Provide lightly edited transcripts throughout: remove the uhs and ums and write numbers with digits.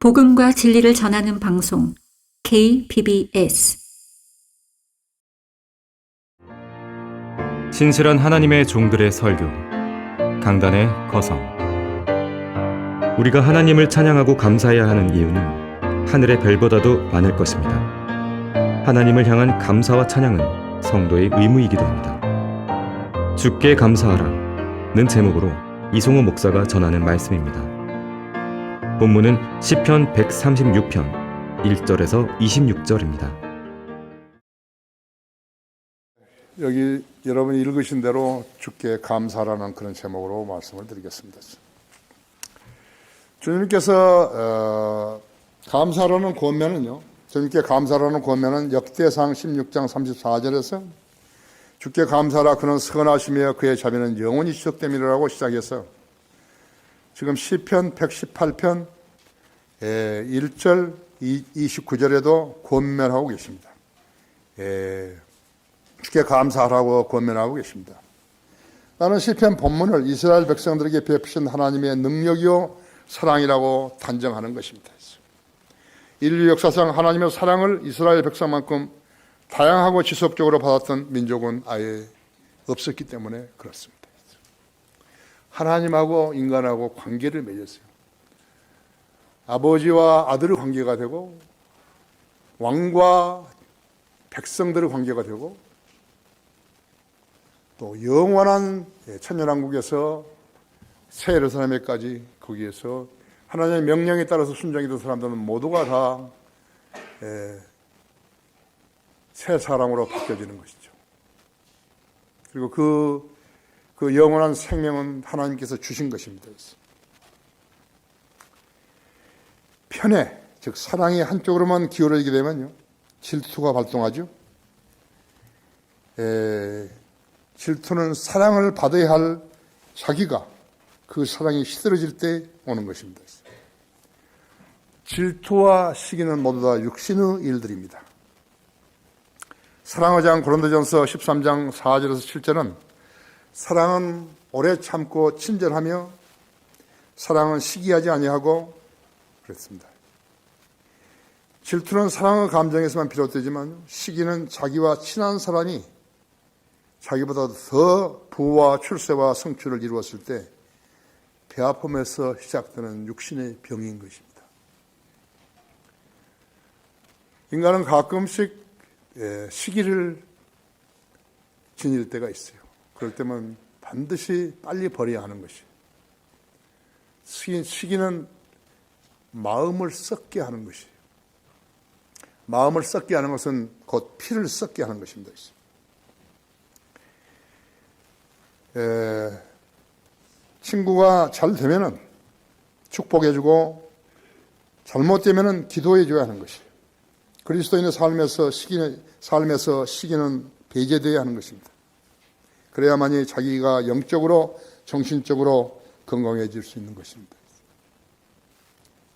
복음과 진리를 전하는 방송 KBBS. 신실한 하나님의 종들의 설교, 강단의 거성. 우리가 하나님을 찬양하고 감사해야 하는 이유는 하늘의 별보다도 많을 것입니다. 하나님을 향한 감사와 찬양은 성도의 의무이기도 합니다. 주께 감사하라는 제목으로 이송호 목사가 전하는 말씀입니다. 본문은 시편 136편 1절에서 26절입니다. 여기 여러분이 읽으신 대로 주께 감사라는 그런 제목으로 말씀을 드리겠습니다. 주님께서 감사라는 권면은요, 주님께 감사라는 권면은 역대상 16장 34절에서 주께 감사라 그는 선하시며 그의 자비는 영원히 지속됨이라고 시작해서 지금 시편 118편 1절 29절에도 권면하고 계십니다. 주께 감사하라고 권면하고 계십니다. 나는 시편 본문을 이스라엘 백성들에게 베푸신 하나님의 능력이요 사랑이라고 단정하는 것입니다. 인류 역사상 하나님의 사랑을 이스라엘 백성만큼 다양하고 지속적으로 받았던 민족은 아예 없었기 때문에 그렇습니다. 하나님하고 인간하고 관계를 맺었어요. 아버지와 아들의 관계가 되고 왕과 백성들의 관계가 되고 또 영원한 천년왕국에서 새 예루살렘에까지 거기에서 하나님의 명령에 따라서 순종했던 사람들은 모두가 다 새 사람으로 바뀌어지는 것이죠. 그리고 그 영원한 생명은 하나님께서 주신 것입니다. 편애, 즉 사랑이 한쪽으로만 기울어지게 되면요, 질투가 발동하죠. 질투는 사랑을 받아야 할 자기가 그 사랑이 시들어질 때 오는 것입니다. 질투와 시기는 모두 다 육신의 일들입니다. 사랑의 장 고린도전서 13장 4절에서 7절은 사랑은 오래 참고 친절하며 사랑은 시기하지 아니하고 그랬습니다. 질투는 사랑의 감정에서만 비롯되지만 시기는 자기와 친한 사람이 자기보다 더 부와 출세와 성취를 이루었을 때 배아픔에서 시작되는 육신의 병인 것입니다. 인간은 가끔씩 시기를 지닐 때가 있어요. 그럴 때면 반드시 빨리 버려야 하는 것이에요. 시기는 마음을 썩게 하는 것이에요. 마음을 썩게 하는 것은 곧 피를 썩게 하는 것입니다. 친구가 잘 되면은 축복해주고 잘못되면은 기도해줘야 하는 것이에요. 그리스도인의 삶에서 시기는 배제되어야 하는 것입니다. 그래야만이 자기가 영적으로 정신적으로 건강해질 수 있는 것입니다.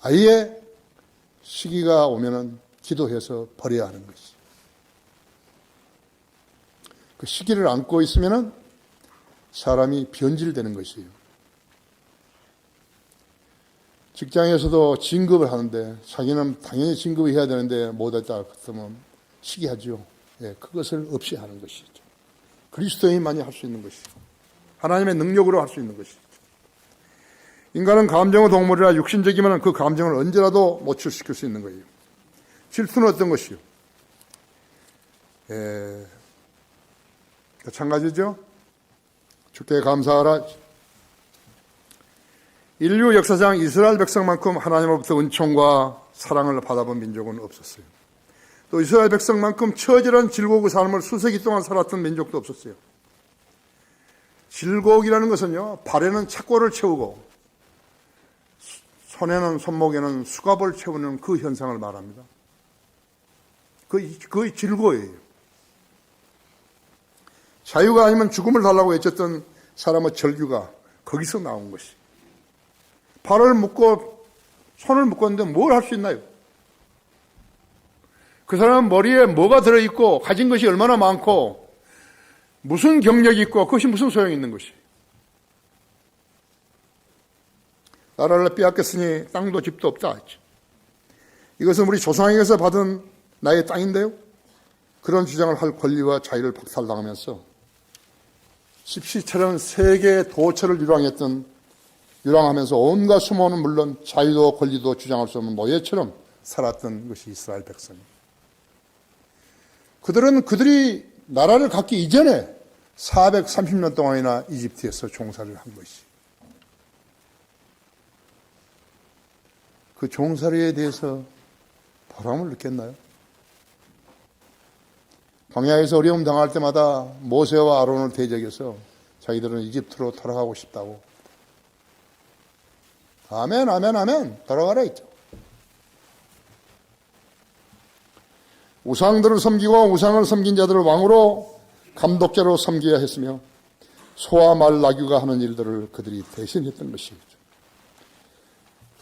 아예 시기가 오면은 기도해서 버려야 하는 것이죠. 그 시기를 안고 있으면은 사람이 변질되는 것이에요. 직장에서도 진급을 하는데 자기는 당연히 진급을 해야 되는데 못했다 그러면 시기하죠. 그것을 없이 하는 것이죠. 그리스도인만이 할 수 있는 것이죠. 하나님의 능력으로 할 수 있는 것이죠. 인간은 감정의 동물이라 육신적이면 그 감정을 언제라도 노출시킬 수 있는 거예요. 질투는 어떤 것이요? 마찬가지죠. 주께 감사하라. 인류 역사상 이스라엘 백성만큼 하나님으로부터 은총과 사랑을 받아본 민족은 없었어요. 또 이스라엘 백성만큼 처절한 질곡의 삶을 수세기 동안 살았던 민족도 없었어요. 질곡이라는 것은요, 발에는 착고를 채우고 손목에는 수갑을 채우는 그 현상을 말합니다. 그의 질고예요. 자유가 아니면 죽음을 달라고 외쳤던 사람의 절규가 거기서 나온 것이. 발을 묶고 손을 묶었는데 뭘 할 수 있나요? 그 사람은 머리에 뭐가 들어있고 가진 것이 얼마나 많고 무슨 경력이 있고 그것이 무슨 소용이 있는 것이. 나라를 빼앗겼으니 땅도 집도 없다 했죠. 이것은 우리 조상에게서 받은 나의 땅인데요. 그런 주장을 할 권리와 자유를 박탈당하면서 십시처럼 세계 도처를 유랑하면서 온갖 수모는 물론 자유도 권리도 주장할 수 없는 노예처럼 살았던 것이 이스라엘 백성입니다. 그들은 그들이 나라를 갖기 이전에 430년 동안이나 이집트에서 종살이를 한 것이, 그 종살이에 대해서 보람을 느꼈나요? 광야에서 어려움 당할 때마다 모세와 아론을 대적해서 자기들은 이집트로 돌아가고 싶다고, 아멘 아멘 아멘 돌아가라 했죠. 우상들을 섬기고 우상을 섬긴 자들을 왕으로 감독자로 섬겨야 했으며 소와 말 나귀가 하는 일들을 그들이 대신했던 것이죠.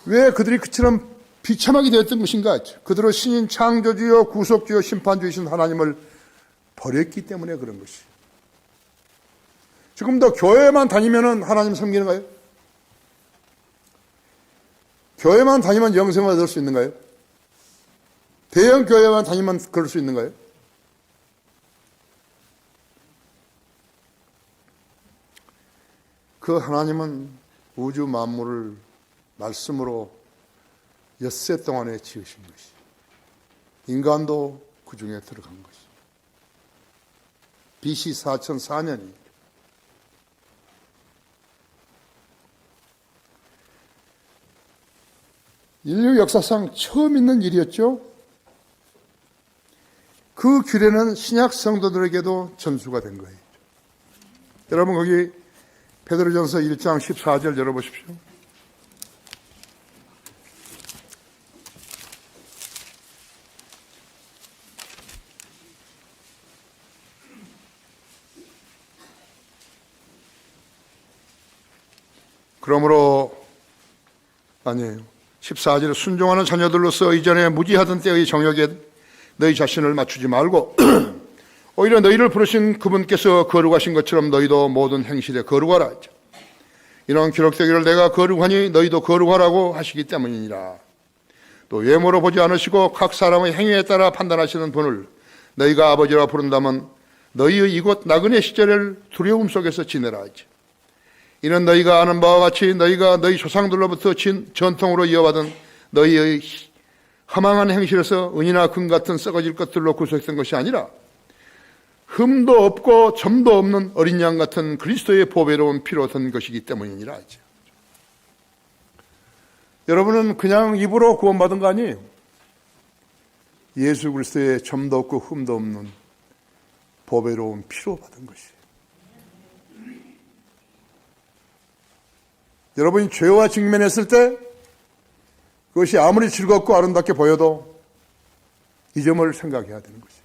왜 그들이 그처럼 비참하게 되었던 것인가? 그들은 신인 창조주여 구속주여 심판주이신 하나님을 버렸기 때문에 그런 것이. 지금도 교회만 다니면 하나님 섬기는 거예요? 교회만 다니면 영생을 얻을 수 있는가요? 대형 교회만 다니면 그럴 수 있는가요? 그 하나님은 우주 만물을 말씀으로 엿새 동안에 지으신 것이, 인간도 그 중에 들어간 것이. BC 4004년입니다. 인류 역사상 처음 있는 일이었죠. 그 규례는 신약 성도들에게도 전수가 된 거예요. 여러분 거기 베드로전서 1장 14절 열어보십시오. 그러므로 아니에요. 14절에 순종하는 자녀들로서 이전에 무지하던 때의 정욕에 너희 자신을 맞추지 말고 오히려 너희를 부르신 그분께서 거룩하신 것처럼 너희도 모든 행실에 거룩하라 했죠. 이런 기록되기를 내가 거룩하니 너희도 거룩하라고 하시기 때문이니라. 또 외모로 보지 않으시고 각 사람의 행위에 따라 판단하시는 분을 너희가 아버지라 부른다면 너희의 이곳 나그네 시절을 두려움 속에서 지내라 했죠. 이는 너희가 아는 바와 같이 너희가 너희 조상들로부터 전통으로 이어받은 너희의 허망한 행실에서 은이나 금 같은 썩어질 것들로 구속된 것이 아니라 흠도 없고 점도 없는 어린 양 같은 그리스도의 보배로운 피로 든 것이기 때문이니라 하죠. 여러분은 그냥 입으로 구원받은 거 아니에요. 예수 그리스도의 점도 없고 흠도 없는 보배로운 피로 받은 것이에요. 여러분이 죄와 직면했을 때 그것이 아무리 즐겁고 아름답게 보여도 이 점을 생각해야 되는 것이에요.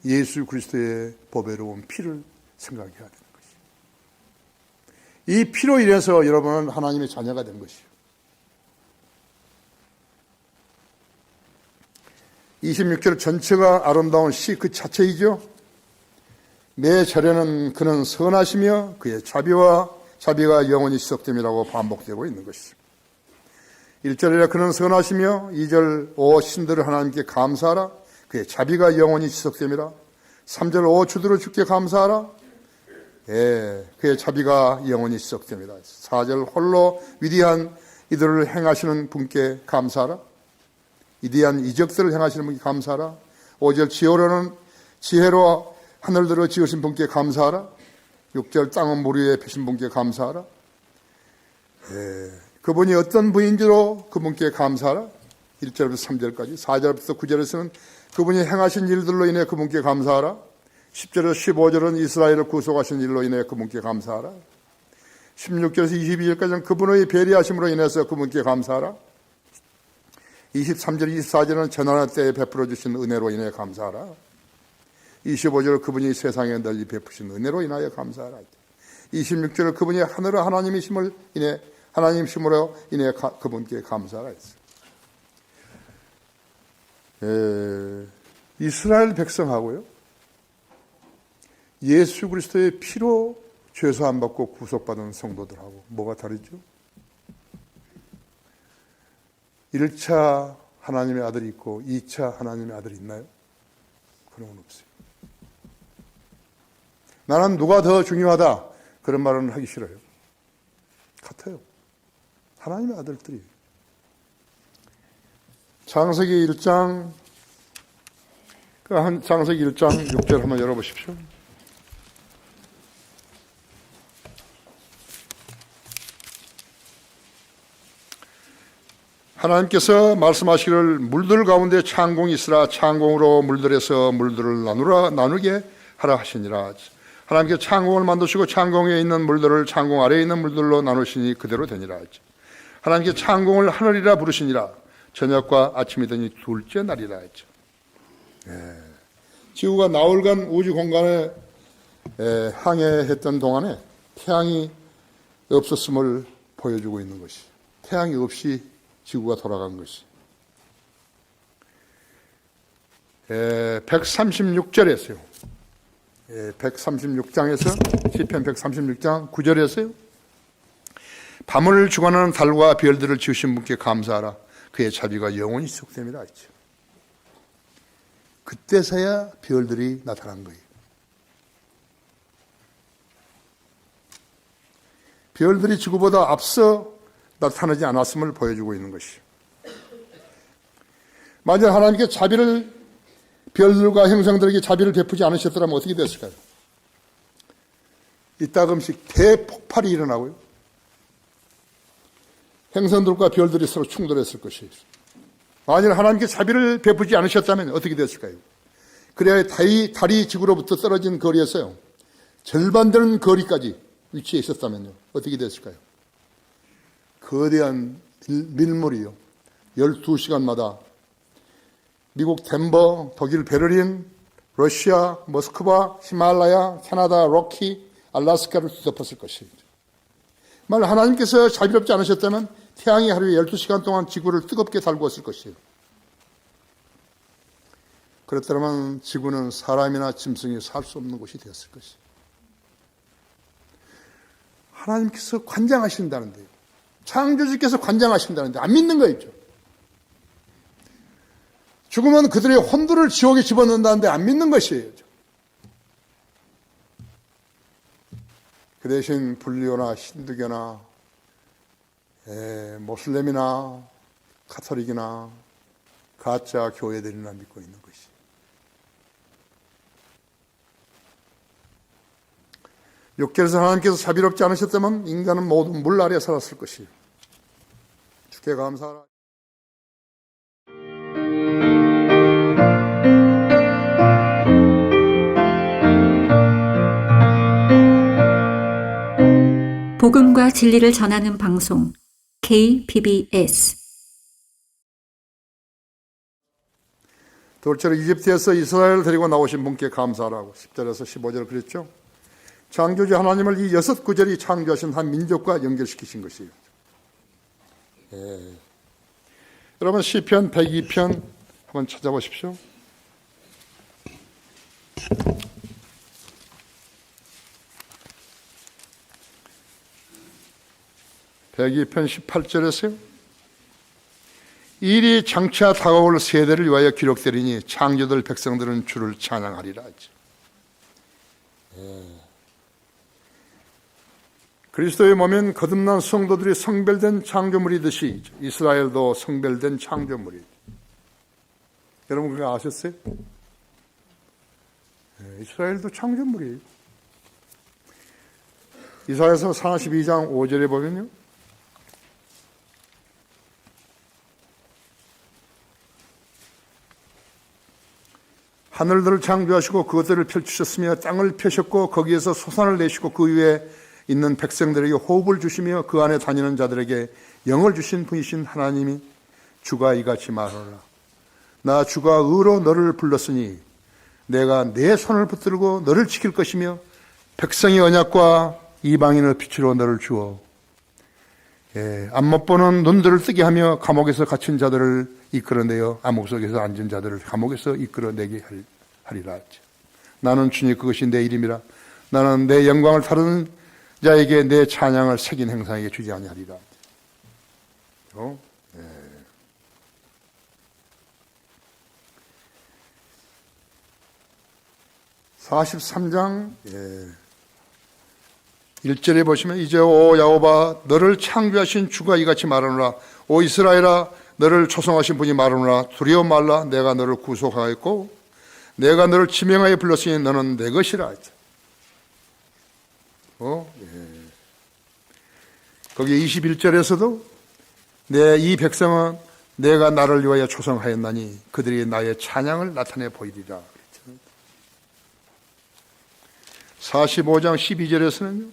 예수 그리스도의 보배로운 피를 생각해야 되는 것이에요. 이 피로 인해서 여러분은 하나님의 자녀가 된 것이에요. 26절 전체가 아름다운 시 그 자체이죠. 매 절에는 그는 선하시며 그의 자비가 영원히 지속됨이라고 반복되고 있는 것이죠. 1절에 그는 선하시며 2절 오 신들을 하나님께 감사하라 그의 자비가 영원히 지속됨이라. 3절 오 주들을 주께 감사하라 그의 자비가 영원히 지속됨이라. 4절 홀로 위대한 이들을 행하시는 분께 감사하라. 위대한 이적들을 행하시는 분께 감사하라. 5절 지혜로 하늘들을 지으신 분께 감사하라. 6절 땅은 물 위에 펴신 분께 감사하라. 그분이 어떤 분인지로 그분께 감사하라. 1절부터 3절까지. 4절부터 9절에서는 그분이 행하신 일들로 인해 그분께 감사하라. 10절에서 15절은 이스라엘을 구속하신 일로 인해 그분께 감사하라. 16절에서 22절까지는 그분의 배려하심으로 인해서 그분께 감사하라. 23절, 24절은 전환할 때에 베풀어 주신 은혜로 인해 감사하라. 25절 그분이 세상에 널리 베푸신 은혜로 인하여 감사하라. 26절 그분이 하늘의 하나님이심으로 인해 그분께 감사하라 했어요. 이스라엘 백성하고요, 예수 그리스도의 피로 죄사함 받고 구속받은 성도들하고 뭐가 다르죠? 1차 하나님의 아들이 있고 2차 하나님의 아들이 있나요? 그런 건 없어요. 나는 누가 더 중요하다 그런 말은 하기 싫어요. 같아요. 하나님의 아들들이. 창세기 1장 창세기 1장 6절 한번 열어보십시오. 하나님께서 말씀하시기를 물들 가운데 창공이 있으라 창공으로 물들에서 물들을 나누게 하라 하시니라. 하나님께서 창공을 만드시고 창공 위에 있는 물들을 창공 아래에 있는 물들로 나누시니 그대로 되니라. 하나님께서 창공을 하늘이라 부르시니라. 저녁과 아침이더니 둘째 날이라 했죠. 지구가 나흘간 우주 공간에 항해했던 동안에 태양이 없었음을 보여주고 있는 것이, 태양이 없이 지구가 돌아간 것이. 136절에서요. 136장에서 시편 136장 9절에서요. 밤을 주관하는 달과 별들을 지으신 분께 감사하라. 그의 자비가 영원히 지속됩니다. 그때서야 별들이 나타난 거예요. 별들이 지구보다 앞서 나타나지 않았음을 보여주고 있는 것이요. 만약 하나님께 자비를, 별들과 행성들에게 자비를 베푸지 않으셨더라면 어떻게 됐을까요? 이따금씩 대폭발이 일어나고요. 행성들과 별들이 서로 충돌했을 것이에요. 만약 하나님께 자비를 베푸지 않으셨다면 어떻게 됐을까요? 그래야 달이 지구로부터 떨어진 거리에서요, 절반 되는 거리까지 위치해 있었다면요, 어떻게 됐을까요? 거대한 밀물이요, 12시간마다 미국 덴버, 독일 베를린, 러시아, 모스크바, 히말라야, 캐나다, 로키, 알라스카를 뒤덮었을 것이죠. 만약 하나님께서 자비롭지 않으셨다면 태양이 하루에 12시간 동안 지구를 뜨겁게 달구었을 것이에요. 그렇다면 지구는 사람이나 짐승이 살 수 없는 곳이 되었을 것이에요. 하나님께서 관장하신다는데요. 창조주께서 관장하신다는데 안 믿는 거였죠. 죽으면 그들의 혼들을 지옥에 집어넣는다는데 안 믿는 것이에요. 그 대신 불교나 힌두교나 모슬렘이나 카톨릭이나 가짜 교회들이나 믿고 있는 것이. 육계에서 하나님께서 자비롭지 않으셨다면 인간은 모두 물 아래 살았을 것이에요. 주께 감사하라. 복음과 진리를 전하는 방송 KBS. 둘째로 이집트에서 이스라엘을 데리고 나오신 분께 감사하라고 10절에서 15절 그랬죠. 창조주 하나님을 이 6구절이 창조하신 한 민족과 연결시키신 것이에요. 여러분 시편 102편 한번 찾아보십시오. (102편) 18절에서요. 일이 장차 다가올 세대를 위하여 기록되리니 창조될 백성들은 주를 찬양하리라 하죠. 그리스도의 몸인 거듭난 성도들이 성별된 창조물이듯이 이스라엘도 성별된 창조물이에요. 여러분 그거 아셨어요? 이스라엘도 창조물이에요. 이사야서 42장 5절에 보면요. 하늘들을 창조하시고 그것들을 펼치셨으며 땅을 펴셨고 거기에서 소산을 내시고 그 위에 있는 백성들에게 호흡을 주시며 그 안에 다니는 자들에게 영을 주신 분이신 하나님이 주가 이같이 말하라. 나 주가 의로 너를 불렀으니 내가 내 손을 붙들고 너를 지킬 것이며 백성의 언약과 이방인의 빛으로 너를 주어 앞 못 보는 눈들을 뜨게 하며 감옥에서 갇힌 자들을 이끌어내어 암흑 속에서 앉은 자들을 감옥에서 이끌어내게 하리라. 나는 주님 그것이 내 이름이라. 나는 내 영광을 다루는 자에게 내 찬양을 새긴 행상에게 주지 아니하리라. 43장 1절에 보시면 이제 오 야곱아 너를 창조하신 주가 이같이 말하노라. 오 이스라엘아 너를 초성하신 분이 말하노라. 두려워 말라. 내가 너를 구속하였고 내가 너를 지명하여 불렀으니 너는 내 것이라. 거기 21절에서도 내 이 백성은 내가 나를 위하여 초성하였나니 그들이 나의 찬양을 나타내 보이리라. 45장 12절에서는요.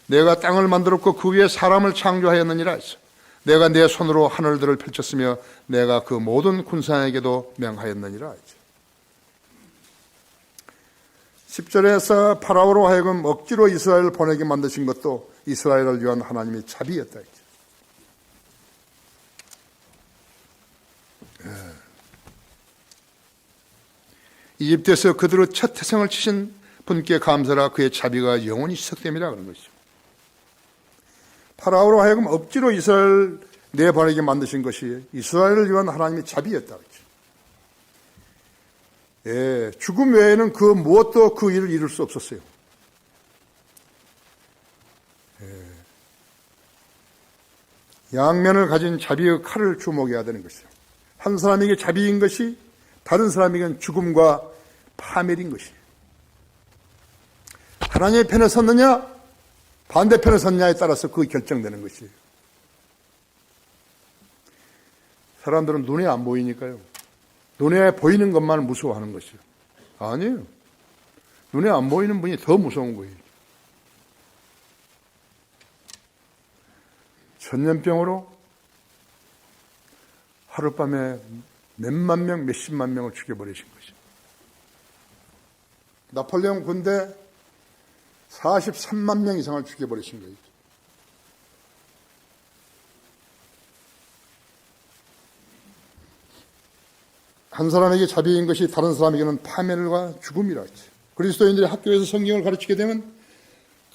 내가 땅을 만들었고 그 위에 사람을 창조하였느니라 했어. 내가 내 손으로 하늘들을 펼쳤으며 내가 그 모든 군사에게도 명하였느니라 했죠. 10절에서 파라오로 하여금 억지로 이스라엘을 보내게 만드신 것도 이스라엘을 위한 하나님의 자비였다 했죠. 이집트에서 그들의 첫 태생을 치신 분께 감사라. 그의 자비가 영원히 지속됨이라 그런 것이죠. 파라오로 하여금 억지로 이스라엘을 내보내게 만드신 것이 이스라엘을 위한 하나님의 자비였다. 죽음 외에는 그 무엇도 그 일을 이룰 수 없었어요. 양면을 가진 자비의 칼을 주목해야 되는 것이죠. 한 사람에게 자비인 것이 다른 사람에게는 죽음과 파멸인 것이에요. 하나님의 편에 섰느냐 반대편에 섰느냐에 따라서 그게 결정되는 것이에요. 사람들은 눈에 안 보이니까요. 눈에 보이는 것만 무서워하는 것이에요. 아니에요. 눈에 안 보이는 분이 더 무서운 거예요. 전염병으로 하룻밤에 몇만 명, 몇십만 명을 죽여버리신 것이죠. 나폴레옹 군대 43만 명 이상을 죽여버리신 거예요. 한 사람에게 자비인 것이 다른 사람에게는 파멸과 죽음이라 했지. 그리스도인들이 학교에서 성경을 가르치게 되면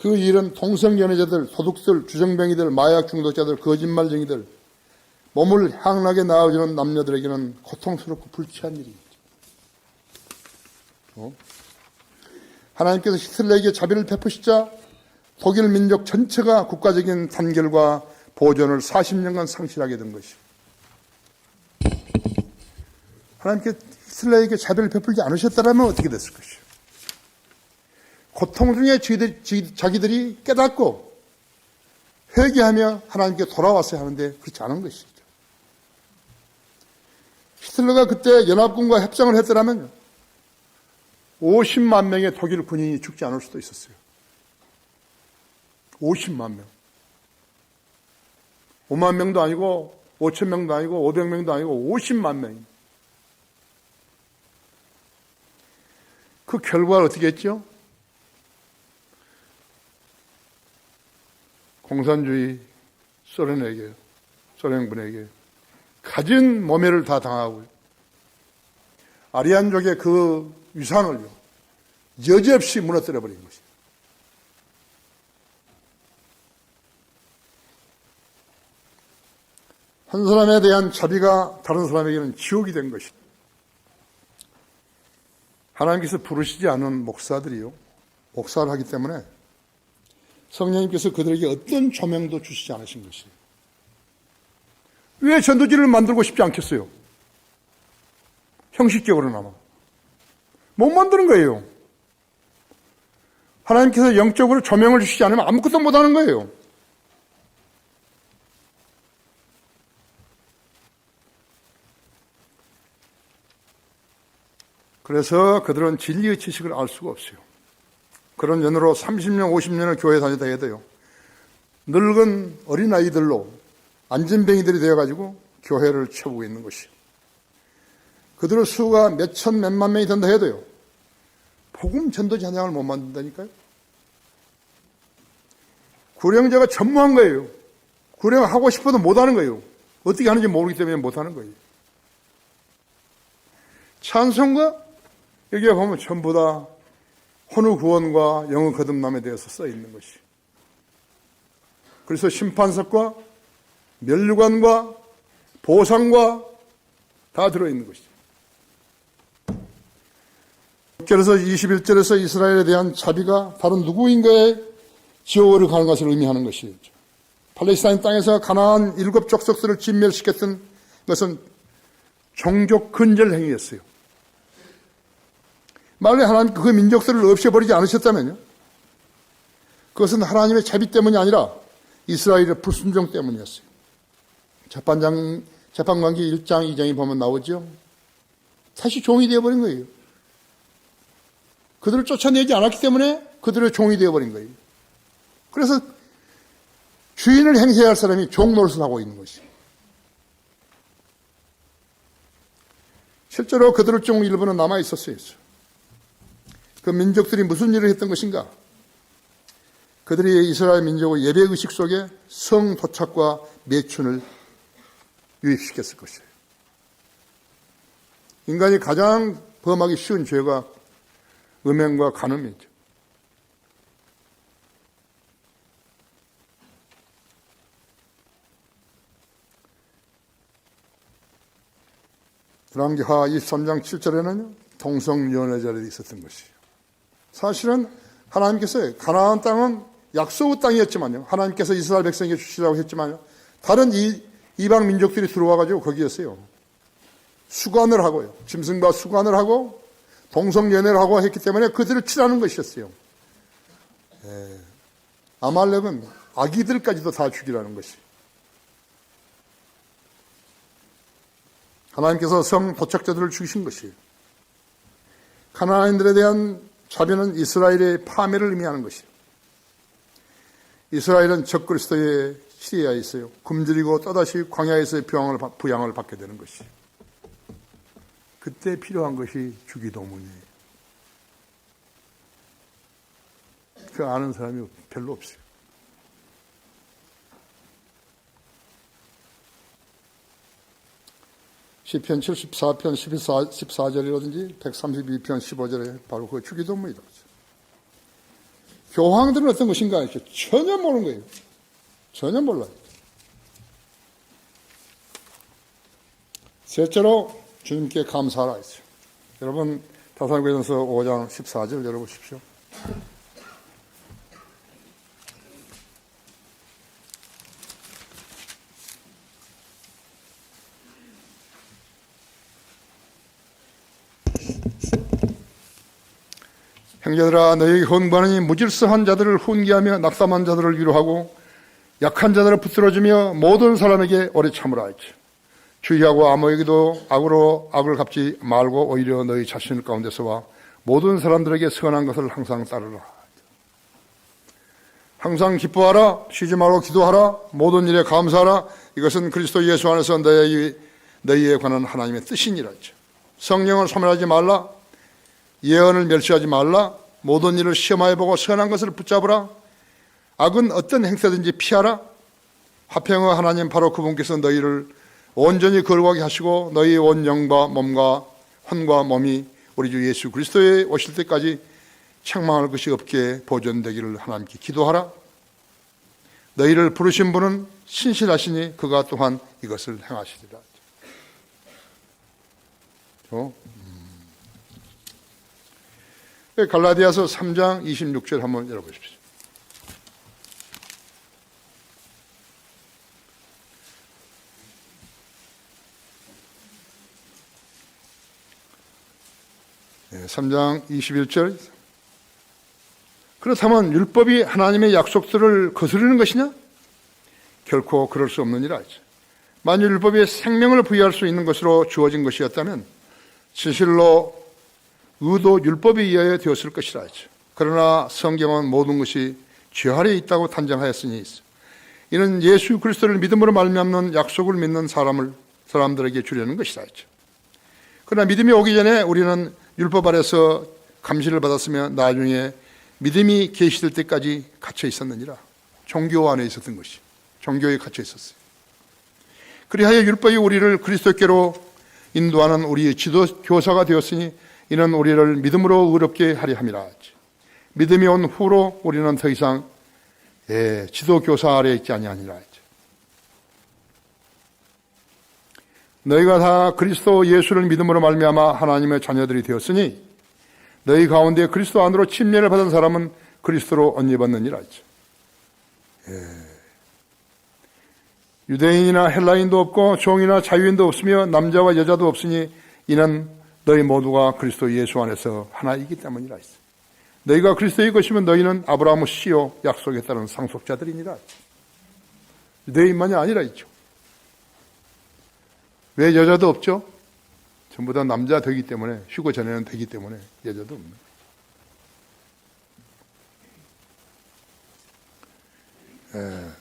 그 일은 동성연애자들, 도둑들, 주정뱅이들, 마약 중독자들, 거짓말쟁이들, 몸을 향락에 낳아주는 남녀들에게는 고통스럽고 불쾌한 일이죠. 하나님께서 히틀러에게 자비를 베푸시자 독일 민족 전체가 국가적인 단결과 보존을 40년간 상실하게 된 것이죠. 하나님께 히틀러에게 자비를 베풀지 않으셨다면 어떻게 됐을 것이요. 고통 중에 자기들이 깨닫고 회개하며 하나님께 돌아왔어야 하는데 그렇지 않은 것이죠. 히틀러가 그때 연합군과 협상을 했더라면 50만 명의 독일 군인이 죽지 않을 수도 있었어요. 50만 명. 5만 명도 아니고 5천 명도 아니고 500명도 아니고 50만 명입니다. 그 결과를 어떻게 했죠? 공산주의 소련군에게 가진 모멸을 다 당하고요. 아리안족의 그 위상을요, 여지없이 무너뜨려 버린 것이죠. 한 사람에 대한 자비가 다른 사람에게는 지옥이 된 것이죠. 하나님께서 부르시지 않은 목사들이요, 목사를 하기 때문에 성령님께서 그들에게 어떤 조명도 주시지 않으신 것이에요. 왜 전도지를 만들고 싶지 않겠어요? 형식적으로나마. 못 만드는 거예요. 하나님께서 영적으로 조명을 주시지 않으면 아무것도 못하는 거예요. 그래서 그들은 진리의 지식을 알 수가 없어요. 그런 연으로 30년, 50년을 교회 다니다 해도요, 늙은 어린아이들로 안진뱅이들이 되어가지고 교회를 채우고 있는 것이요. 그들의 수가 몇천, 몇만 명이 된다 해도요, 복음 전도 찬양을 못 만든다니까요. 구령자가 전무한 거예요. 구령하고 싶어도 못하는 거예요. 어떻게 하는지 모르기 때문에 못하는 거예요. 찬송가, 여기에 보면 전부 다 혼의 구원과 영의 거듭남에 대해서 써 있는 것이. 그래서 심판석과 면류관과 보상과 다 들어있는 것이죠. 6절에서 21절에서 이스라엘에 대한 자비가 바로 누구인가에 지옥으로 가는 것을 의미하는 것이죠. 팔레스타인 땅에서 가나안 7 족속들을 진멸시켰던 것은 종족 근절 행위였어요. 만약에 하나님 그 민족들을 없애버리지 않으셨다면요, 그것은 하나님의 자비 때문이 아니라 이스라엘의 불순종 때문이었어요. 재판관기 1장 2장에 보면 나오죠. 다시 종이 되어버린 거예요. 그들을 쫓아내지 않았기 때문에 그들의 종이 되어버린 거예요. 그래서 주인을 행세해야 할 사람이 종 노릇을 하고 있는 것이에요. 실제로 그들을 중 일부는 남아있었어요. 그 민족들이 무슨 일을 했던 것인가? 그들이 이스라엘 민족의 예배의식 속에 성 도착과 매춘을 유입시켰을 것이에요. 인간이 가장 범하기 쉬운 죄가 음행과 간음이죠. 열왕기하 23장 7절에는 동성연애자들이 있었던 것이에요. 사실은 하나님께서 가나안 땅은 약속의 땅이었지만요, 하나님께서 이스라엘 백성에게 주시라고 했지만요, 다른 이방 민족들이 들어와가지고 거기였어요. 수관을 하고요, 짐승과 수관을 하고 동성연애를 하고 했기 때문에 그들을 치라는 것이었어요. 아말렉은 아기들까지도 다 죽이라는 것이. 하나님께서 성 도착자들을 죽이신 것이에요. 가나안인들에 대한 자비는 이스라엘의 파멸을 의미하는 것이에요. 이스라엘은 적그리스도의 시리아에 있어요. 굶주리고 또다시 광야에서의 부양을 받게 되는 것이에요. 그때 필요한 것이 주기도문이에요. 그 아는 사람이 별로 없어요. 시편 74편 14절이라든지 132편 15절에 바로 그 주기도문이다. 교황들은 어떤 것인가? 전혀 모르는 거예요. 전혀 몰라요. 셋째로 주님께 감사하라 했어요. 여러분 데살로니가전서 5장 14절 열어보십시오. 형제들아, 너희에게 헌구하노니 무질서한 자들을 훈계하며 낙담한 자들을 위로하고 약한 자들을 붙들어주며 모든 사람에게 오래 참으라 했지. 주의하고 아무에게도 악으로 악을 갚지 말고 오히려 너희 자신 가운데서와 모든 사람들에게 선한 것을 항상 따르라. 항상 기뻐하라. 쉬지 말고 기도하라. 모든 일에 감사하라. 이것은 그리스도 예수 안에서 너희에 관한 하나님의 뜻이니라 했죠. 성령을 소멸하지 말라. 예언을 멸시하지 말라. 모든 일을 시험하여보고 선한 것을 붙잡으라. 악은 어떤 행태든지 피하라. 화평의 하나님 바로 그분께서 너희를 온전히 거룩하게 하시고 너희의 온 영과 몸과 혼과 몸이 우리 주 예수 그리스도에 오실 때까지 책망할 것이 없게 보존되기를 하나님께 기도하라. 너희를 부르신 분은 신실하시니 그가 또한 이것을 행하시리라. 갈라디아서 3장 26절 한번 열어보십시오. 네, 3장 21절. 그렇다면 율법이 하나님의 약속들을 거스르는 것이냐? 결코 그럴 수 없느니라. 만일 율법이 생명을 부여할 수 있는 것으로 주어진 것이었다면 진실로 의도 율법에 의하여 되었을 것이라 하죠. 그러나 성경은 모든 것이 죄 아래에 있다고 단정하였으니 이는 예수 그리스도를 믿음으로 말미암는 약속을 믿는 사람들에게 주려는 것이라 하죠. 그러나 믿음이 오기 전에 우리는 율법 아래서 감시를 받았으며 나중에 믿음이 계시될 때까지 갇혀 있었느니라. 종교 안에 있었던 것이, 종교에 갇혀 있었어요. 그리하여 율법이 우리를 그리스도께로 인도하는 우리의 지도 교사가 되었으니 이는 우리를 믿음으로 의롭게 하려 함이라. 믿음이 온 후로 우리는 더 이상 지도 교사 아래에 있지 아니하니라. 너희가 다 그리스도 예수를 믿음으로 말미암아 하나님의 자녀들이 되었으니 너희 가운데 그리스도 안으로 침례를 받은 사람은 그리스도로 옷 입었느니라 했죠. 유대인이나 헬라인도 없고 종이나 자유인도 없으며 남자와 여자도 없으니 이는 너희 모두가 그리스도 예수 안에서 하나이기 때문이라 했어요. 너희가 그리스도의 것이면 너희는 아브라함의 씨요 약속에 따른 상속자들이니라. 유대인만이 아니라 있죠. 왜 여자도 없죠? 전부 다 남자 되기 때문에, 휴거 전에는 되기 때문에 여자도 없는 거예요.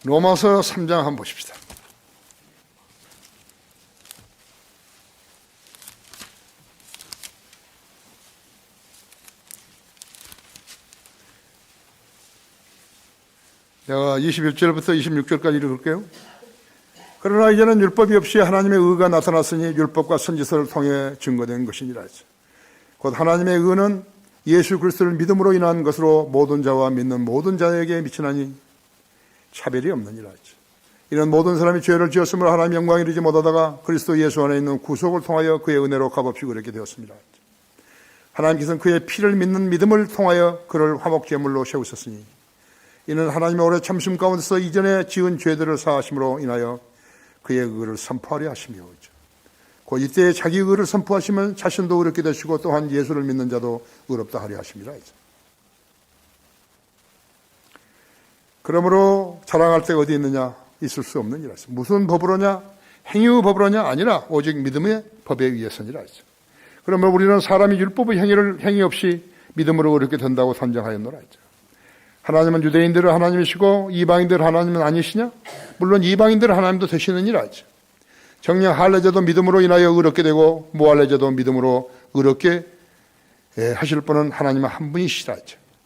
로마서 3장 한번 보십시다. 제가 21절부터 26절까지 읽을게요. 그러나 이제는 율법이 없이 하나님의 의가 나타났으니 율법과 선지서를 통해 증거된 것이니라. 곧 하나님의 의는 예수 그리스도를 믿음으로 인한 것으로 모든 자와 믿는 모든 자에게 미치나니 차별이 없느니라. 이는 모든 사람이 죄를 지었으므로 하나님 영광에 이르지 못하다가 그리스도 예수 안에 있는 구속을 통하여 그의 은혜로 값없이 그렇게 되었습니다. 하나님께서는 그의 피를 믿는 믿음을 통하여 그를 화목제물로 세우셨으니 이는 하나님의 오래 참심 가운데서 이전에 지은 죄들을 사하심으로 인하여 그의 의를 선포하려 하시며 곧 이때 자기 의를 선포하시면 자신도 의롭게 되시고 또한 예수를 믿는 자도 의롭다 하려 하십니다. 그러므로 자랑할 때가 어디 있느냐? 있을 수 없느니라. 무슨 법으로냐? 행위의 법으로냐? 아니라 오직 믿음의 법에 의해서니라. 그러면 우리는 사람이 율법의 행위 없이 믿음으로 의롭게 된다고 단정하였노라. 하나님은 유대인들을 하나님이시고 이방인들을 하나님은 아니시냐? 물론 이방인들을 하나님도 되시느니라. 정녕 할례제도 믿음으로 인하여 의롭게 되고 무할례제도 믿음으로 의롭게 하실 분은 하나님 한 분이시라.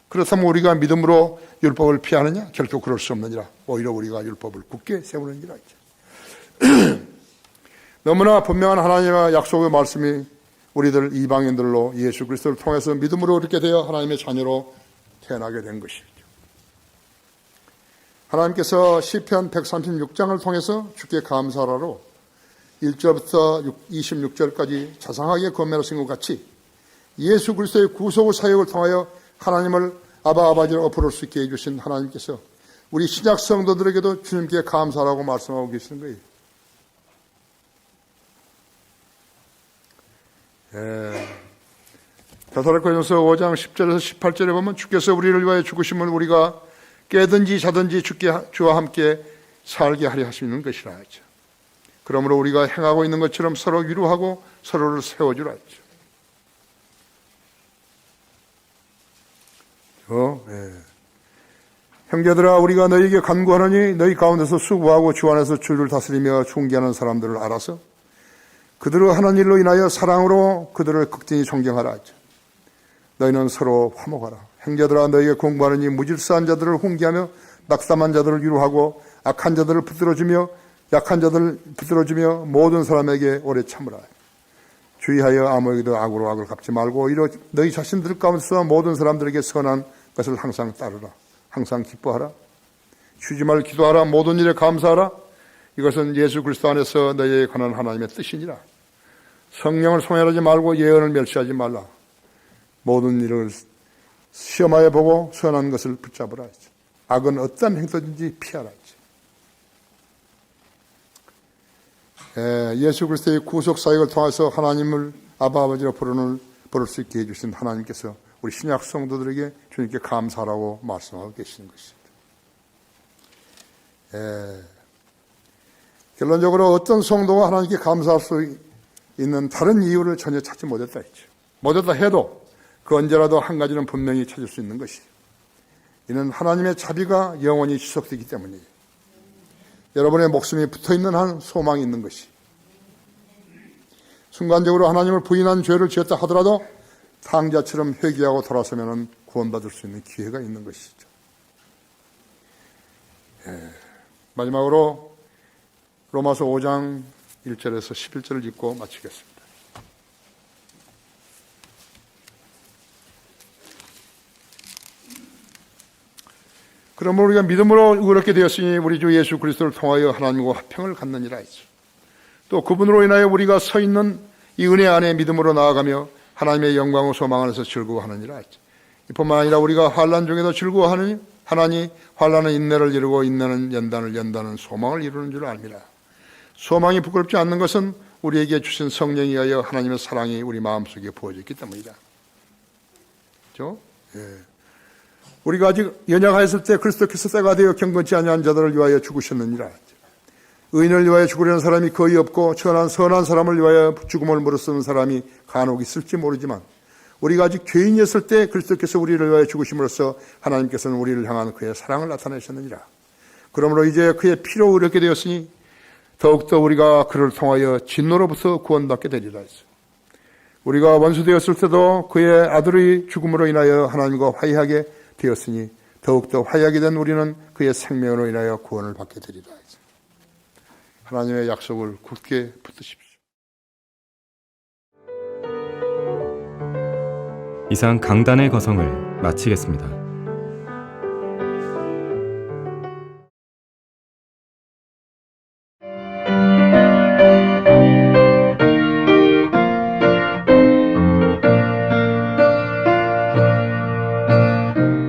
그렇다면 우리가 믿음으로 율법을 피하느냐? 결코 그럴 수 없느니라. 오히려 우리가 율법을 굳게 세우느니라. 너무나 분명한 하나님의 약속의 말씀이 우리들 이방인들로 예수 그리스도를 통해서 믿음으로 이렇게 되어 하나님의 자녀로 태어나게 된 것이죠. 하나님께서 시편 136장을 통해서 주께 감사하라로 1절부터 26절까지 자상하게 권면하신 것 같이 예수 그리스도의 구속의 사역을 통하여 하나님을 아버지라고 부를 수 있게 해주신 하나님께서 우리 신약 성도들에게도 주님께 감사하라고 말씀하고 계시는 거예요. 데살로니가전서 5장 10절에서 18절에 보면 주께서 우리를 위하여 죽으심을 우리가 깨든지 자든지 주와 함께 살게 하려 하시는 것이라 하죠. 그러므로 우리가 행하고 있는 것처럼 서로 위로하고 서로를 세워주라 하죠. 형제들아 우리가 너희에게 간구하노니 너희 가운데서 수고하고 주 안에서 주를 다스리며 충기하는 사람들을 알아서 그들을 하는 일로 인하여 사랑으로 그들을 극진히 존경하라 하죠. 너희는 서로 화목하라. 형제들아 너희에게 공부하느니 무질서한 자들을 훈계하며 낙담한 자들을 위로하고 악한 자들을 붙들어주며 약한 자들을 붙들어주며 모든 사람에게 오래 참으라. 주의하여 아무에게도 악으로 악을 갚지 말고 오히려 너희 자신들 가운데서 모든 사람들에게 선한 것을 항상 따르라. 항상 기뻐하라. 쉬지 말고 기도하라. 모든 일에 감사하라. 이것은 예수 그리스도 안에서 너희에 관한 하나님의 뜻이니라. 성령을 소멸하지 말고 예언을 멸시하지 말라. 모든 일을 시험하여 보고 선한 것을 붙잡으라. 악은 어떤 행동든지 피하라. 예수 그리스도의 구속 사역을 통해서 하나님을 아버지로 부를 수 있게 해주신 하나님께서 우리 신약 성도들에게 주님께 감사하라고 말씀하고 계시는 것입니다. 결론적으로 어떤 성도가 하나님께 감사할 수 있는 다른 이유를 전혀 찾지 못했다 했죠. 못했다 해도 그 언제라도 한 가지는 분명히 찾을 수 있는 것이에요. 이는 하나님의 자비가 영원히 지속되기 때문이에요. 여러분의 목숨이 붙어있는 한 소망이 있는 것이 순간적으로 하나님을 부인한 죄를 지었다 하더라도 탕자처럼 회개하고 돌아서면 구원받을 수 있는 기회가 있는 것이죠. 마지막으로 로마서 5장 1절에서 11절을 읽고 마치겠습니다. 그러므로 우리가 믿음으로 의롭게 되었으니 우리 주 예수 그리스도를 통하여 하나님과 화평을 갖느니라 했죠. 또 그분으로 인하여 우리가 서 있는 이 은혜 안에 믿음으로 나아가며 하나님의 영광을 소망 안에서 즐거워하느니라 했죠. 이뿐만 아니라 우리가 환난 중에도 즐거워하느니 하나니 환난은 인내를 이루고 인내는 연단을 소망을 이루는 줄 압니다. 소망이 부끄럽지 않는 것은 우리에게 주신 성령에 의하여 하나님의 사랑이 우리 마음속에 부어졌기 때문이다. 그렇죠? 예. 우리가 아직 연약하였을 때 그리스도께서 때가 되어 경건치 아니한 자들을 위하여 죽으셨느니라. 의인을 위하여 죽으려는 사람이 거의 없고 선한 사람을 위하여 죽음을 무릅쓰는 사람이 간혹 있을지 모르지만 우리가 아직 죄인이었을 때 그리스도께서 우리를 위하여 죽으심으로써 하나님께서는 우리를 향한 그의 사랑을 나타내셨느니라. 그러므로 이제 그의 피로 의롭게 되었으니 더욱더 우리가 그를 통하여 진노로부터 구원받게 되리라 했어요. 우리가 원수 되었을 때도 그의 아들의 죽음으로 인하여 하나님과 화해하게 되었으니 더욱더 화해하게 된 우리는 그의 생명으로 인하여 구원을 받게 되리라 했어요. 하나님의 약속을 굳게 붙드십시오. 이상 강단의 거성을 마치겠습니다.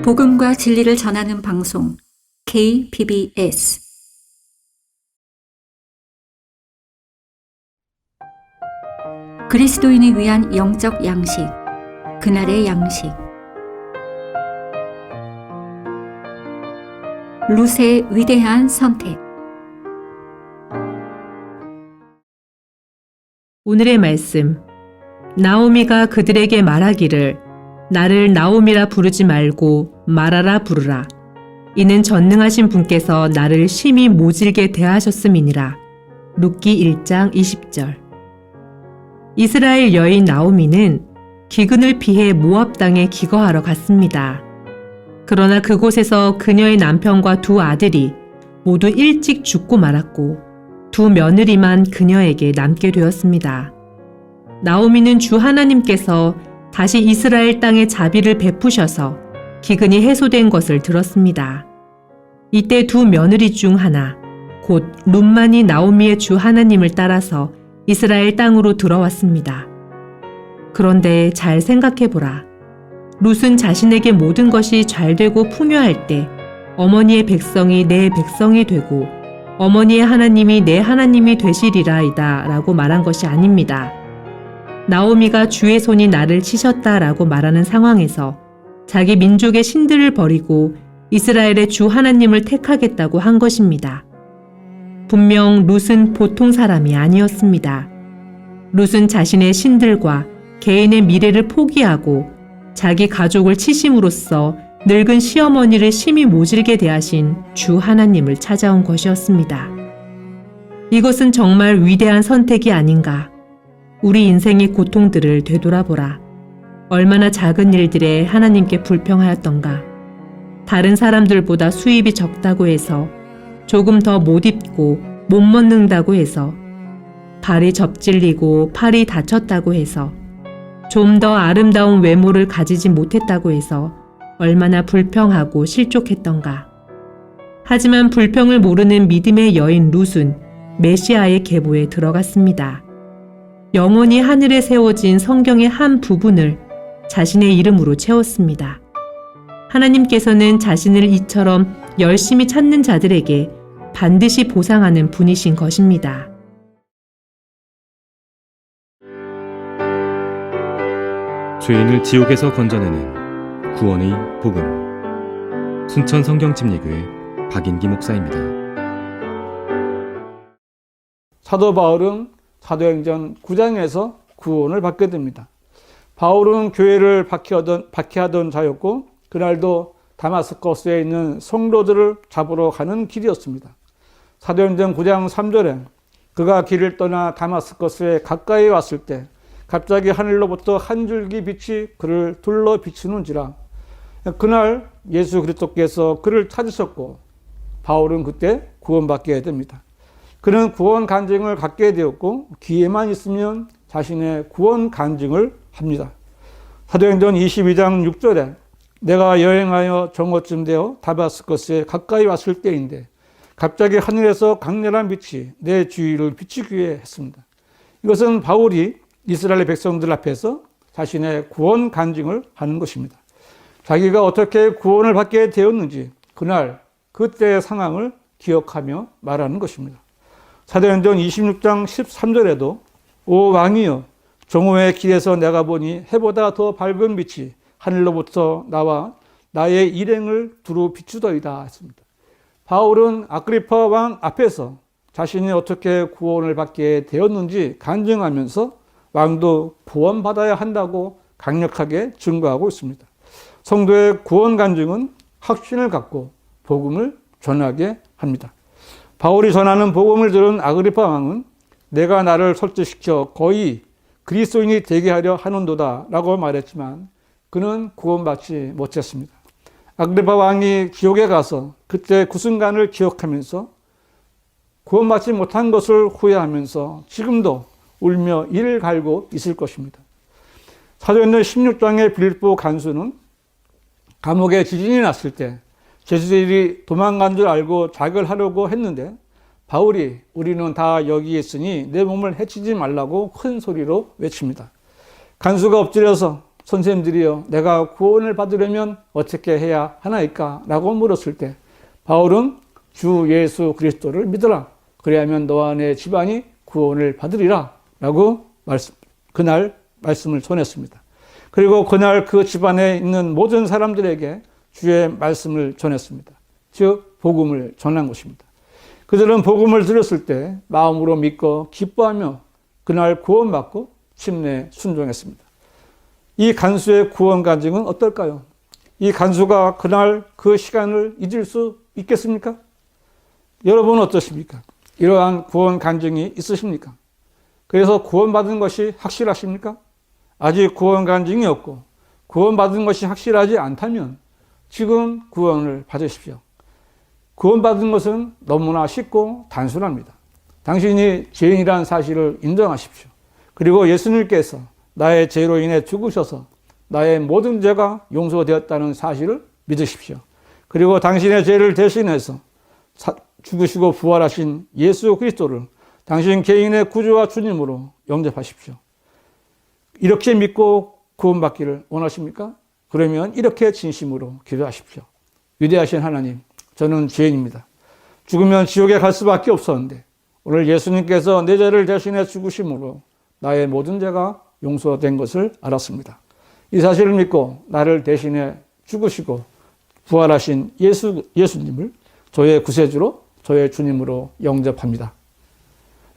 복음과 진리를 전하는 방송 KBS 그리스도인을 위한 영적 양식, 그날의 양식. 룻의 위대한 선택. 오늘의 말씀. 나오미가 그들에게 말하기를 나를 나오미라 부르지 말고 마라라 부르라. 이는 전능하신 분께서 나를 심히 모질게 대하셨음이니라. 룻기 1장 20절. 이스라엘 여인 나오미는 기근을 피해 모압 땅에 기거하러 갔습니다. 그러나 그곳에서 그녀의 남편과 두 아들이 모두 일찍 죽고 말았고 두 며느리만 그녀에게 남게 되었습니다. 나오미는 주 하나님께서 다시 이스라엘 땅에 자비를 베푸셔서 기근이 해소된 것을 들었습니다. 이때 두 며느리 중 하나, 곧 룻만이 나오미의 주 하나님을 따라서 이스라엘 땅으로 들어왔습니다. 그런데 잘 생각해보라. 룻은 자신에게 모든 것이 잘되고 풍요할 때 어머니의 백성이 내 백성이 되고 어머니의 하나님이 내 하나님이 되시리라이다 라고 말한 것이 아닙니다. 나오미가 주의 손이 나를 치셨다 라고 말하는 상황에서 자기 민족의 신들을 버리고 이스라엘의 주 하나님을 택하겠다고 한 것입니다. 분명 룻은 보통 사람이 아니었습니다. 룻은 자신의 신들과 개인의 미래를 포기하고 자기 가족을 치심으로써 늙은 시어머니를 심히 모질게 대하신 주 하나님을 찾아온 것이었습니다. 이것은 정말 위대한 선택이 아닌가. 우리 인생의 고통들을 되돌아보라. 얼마나 작은 일들에 하나님께 불평하였던가. 다른 사람들보다 수입이 적다고 해서 조금 더 못 입고 못 먹는다고 해서 발이 접질리고 팔이 다쳤다고 해서 좀 더 아름다운 외모를 가지지 못했다고 해서 얼마나 불평하고 실족했던가. 하지만 불평을 모르는 믿음의 여인 룻은 메시아의 계보에 들어갔습니다. 영원히 하늘에 세워진 성경의 한 부분을 자신의 이름으로 채웠습니다. 하나님께서는 자신을 이처럼 열심히 찾는 자들에게 반드시 보상하는 분이신 것입니다. 죄인을 지옥에서 건져내는 구원의 복음. 순천 성경집리교회 박인기 목사입니다. 사도 바울은 사도행전 9장에서 구원을 받게 됩니다. 바울은 교회를 박해하던 자였고 그날도 다마스커스에 있는 성도들을 잡으러 가는 길이었습니다. 사도행전 9장 3절에 그가 길을 떠나 다마스커스에 가까이 왔을 때 갑자기 하늘로부터 한 줄기 빛이 그를 둘러 비추는지라. 그날 예수 그리스도께서 그를 찾으셨고 바울은 그때 구원받게 됩니다. 그는 구원 간증을 갖게 되었고 기회만 있으면 자신의 구원 간증을 합니다. 사도행전 22장 6절에 내가 여행하여 정오쯤 되어 다마스커스에 가까이 왔을 때인데 갑자기 하늘에서 강렬한 빛이 내 주위를 비추게 했습니다. 이것은 바울이 이스라엘 백성들 앞에서 자신의 구원 간증을 하는 것입니다. 자기가 어떻게 구원을 받게 되었는지 그날 그때의 상황을 기억하며 말하는 것입니다. 사도행전 26장 13절에도 오 왕이여 정오의 길에서 내가 보니 해보다 더 밝은 빛이 하늘로부터 나와 나의 일행을 두루 비추더이다 했습니다. 바울은 아그리파 왕 앞에서 자신이 어떻게 구원을 받게 되었는지 간증하면서 왕도 구원받아야 한다고 강력하게 증거하고 있습니다. 성도의 구원 간증은 확신을 갖고 복음을 전하게 합니다. 바울이 전하는 복음을 들은 아그리파 왕은 내가 나를 설득시켜 거의 그리스도인이 되게 하려 하는도다 라고 말했지만 그는 구원받지 못했습니다. 아그리파 왕이 지옥에 가서 그때 그 순간을 기억하면서 구원받지 못한 것을 후회하면서 지금도 울며 이를 갈고 있을 것입니다. 사도행전 16장의 빌립보 간수는 감옥에 지진이 났을 때 제자들이 도망간 줄 알고 자결 하려고 했는데 바울이 우리는 다 여기 있으니 내 몸을 해치지 말라고 큰 소리로 외칩니다. 간수가 엎드려서 선생님들이여 내가 구원을 받으려면 어떻게 해야 하나이까? 라고 물었을 때 바울은 주 예수 그리스도를 믿어라. 그래야면 너와 내 집안이 구원을 받으리라. 라고 그날 말씀을 전했습니다. 그리고 그날 그 집안에 있는 모든 사람들에게 주의 말씀을 전했습니다. 즉 복음을 전한 것입니다. 그들은 복음을 들었을 때 마음으로 믿고 기뻐하며 그날 구원받고 침례에 순종했습니다. 이 간수의 구원 간증은 어떨까요? 이 간수가 그날 그 시간을 잊을 수 있겠습니까? 여러분은 어떠십니까? 이러한 구원 간증이 있으십니까? 그래서 구원받은 것이 확실하십니까? 아직 구원 간증이 없고 구원받은 것이 확실하지 않다면 지금 구원을 받으십시오. 구원받은 것은 너무나 쉽고 단순합니다. 당신이 죄인이라는 사실을 인정하십시오. 그리고 예수님께서 나의 죄로 인해 죽으셔서 나의 모든 죄가 용서되었다는 사실을 믿으십시오. 그리고 당신의 죄를 대신해서 죽으시고 부활하신 예수 그리스도를 당신 개인의 구주와 주님으로 영접하십시오. 이렇게 믿고 구원받기를 원하십니까? 그러면 이렇게 진심으로 기도하십시오. 위대하신 하나님, 저는 죄인입니다. 죽으면 지옥에 갈 수밖에 없었는데 오늘 예수님께서 내 죄를 대신해 죽으심으로 나의 모든 죄가 용서된 것을 알았습니다. 이 사실을 믿고 나를 대신해 죽으시고 부활하신 예수님을 저의 구세주로 저의 주님으로 영접합니다.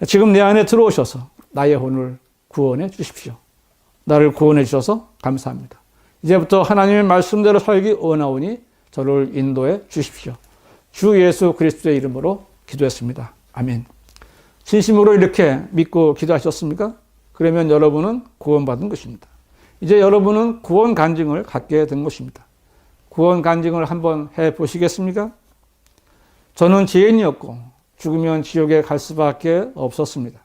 지금 내 안에 들어오셔서 나의 혼을 구원해 주십시오. 나를 구원해 주셔서 감사합니다. 이제부터 하나님의 말씀대로 살기 원하오니 저를 인도해 주십시오. 주 예수 그리스도의 이름으로 기도했습니다. 아멘. 진심으로 이렇게 믿고 기도하셨습니까? 그러면 여러분은 구원받은 것입니다. 이제 여러분은 구원 간증을 갖게 된 것입니다. 구원 간증을 한번 해보시겠습니까? 저는 죄인이었고 죽으면 지옥에 갈 수밖에 없었습니다.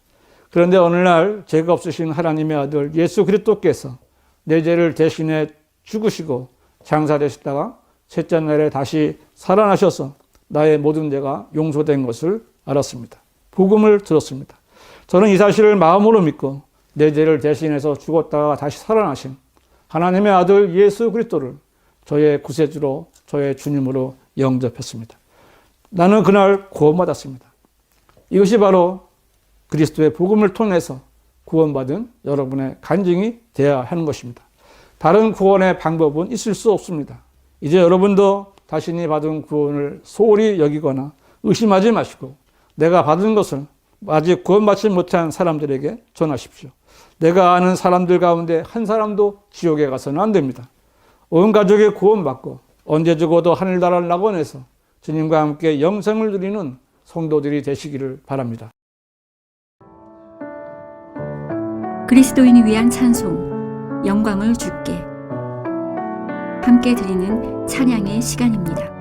그런데 어느 날 죄가 없으신 하나님의 아들 예수 그리스도께서 내 죄를 대신해 죽으시고 장사되시다가 셋째 날에 다시 살아나셔서 나의 모든 죄가 용서된 것을 알았습니다. 복음을 들었습니다. 저는 이 사실을 마음으로 믿고 내 죄를 대신해서 죽었다가 다시 살아나신 하나님의 아들 예수 그리스도를 저의 구세주로 저의 주님으로 영접했습니다. 나는 그날 구원받았습니다. 이것이 바로 그리스도의 복음을 통해서 구원받은 여러분의 간증이 되어야 하는 것입니다. 다른 구원의 방법은 있을 수 없습니다. 이제 여러분도 자신이 받은 구원을 소홀히 여기거나 의심하지 마시고 내가 받은 것을 아직 구원받지 못한 사람들에게 전하십시오. 내가 아는 사람들 가운데 한 사람도 지옥에 가서는 안 됩니다. 온 가족이 구원받고 언제 죽어도 하늘나라를 낙원에서 주님과 함께 영생을 누리는 성도들이 되시기를 바랍니다. 그리스도인을 위한 찬송, 영광을 주께. 함께 드리는 찬양의 시간입니다.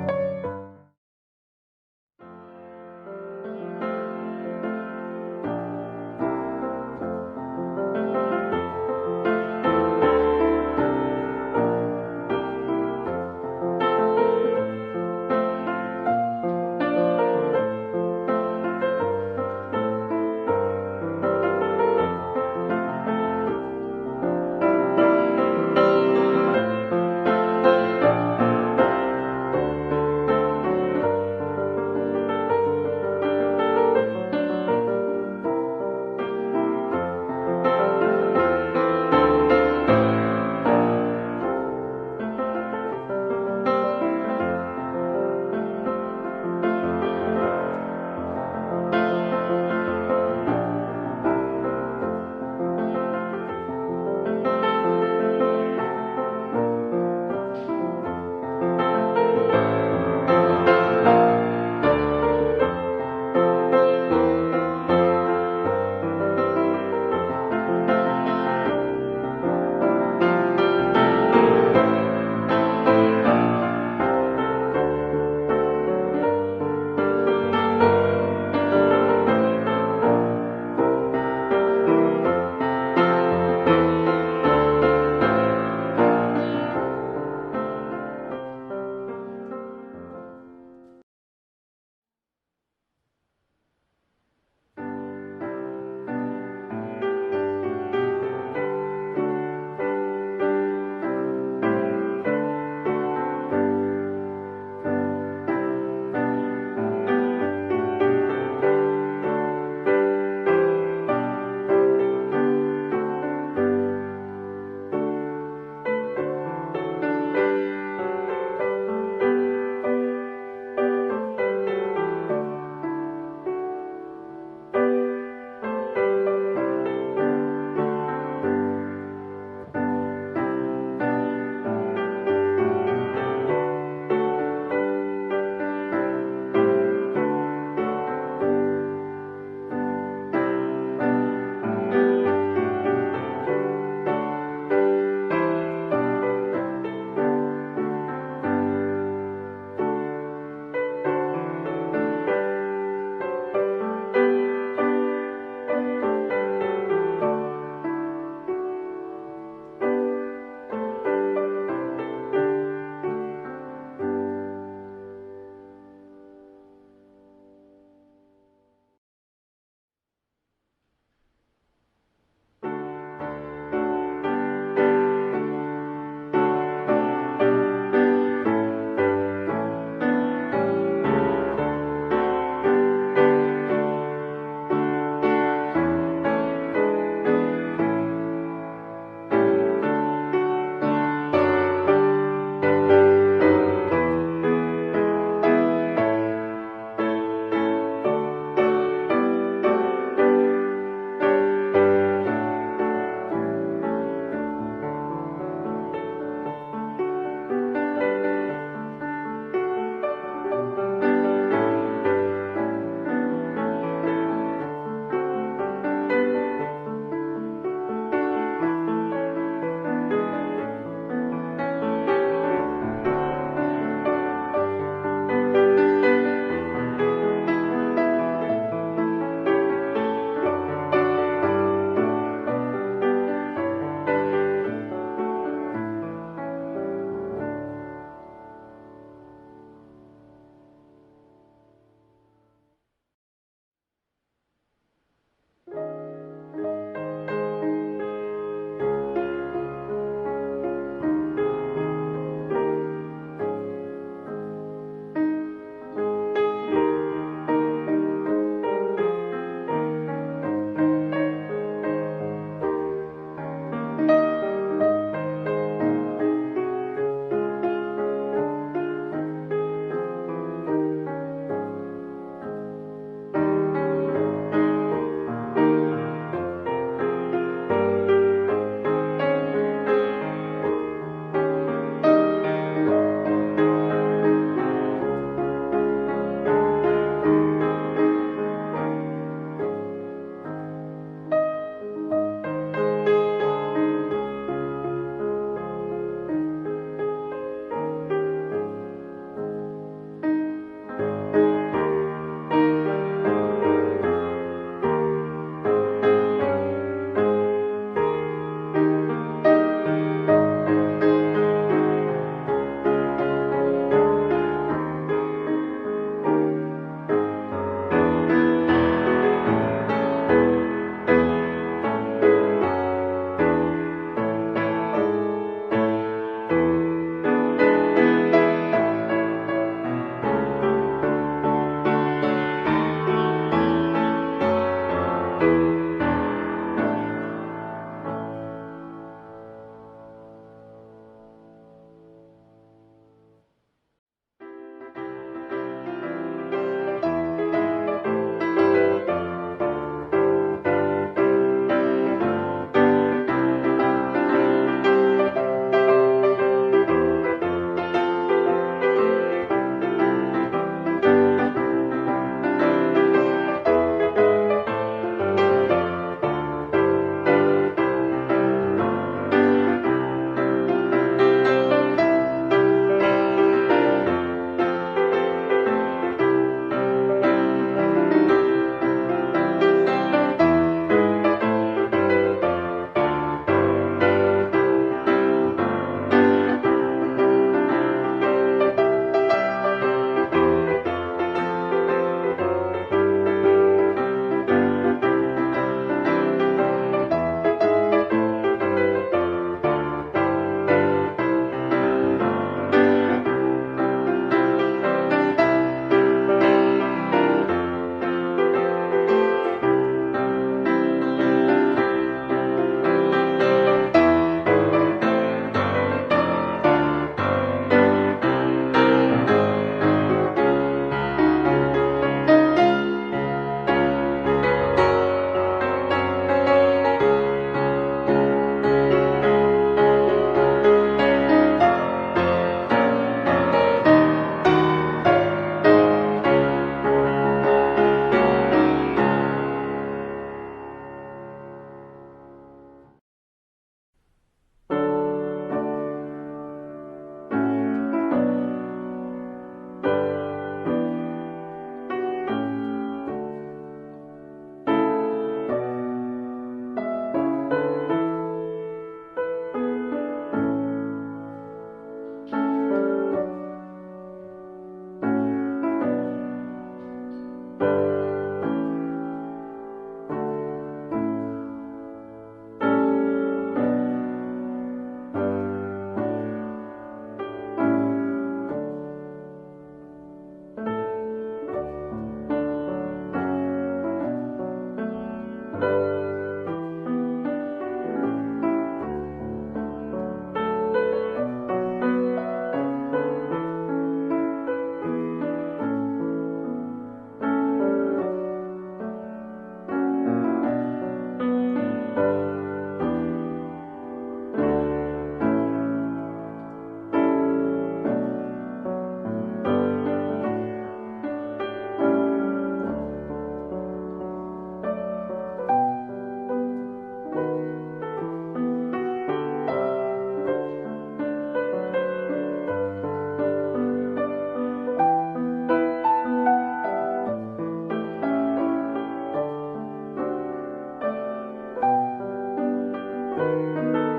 아멘.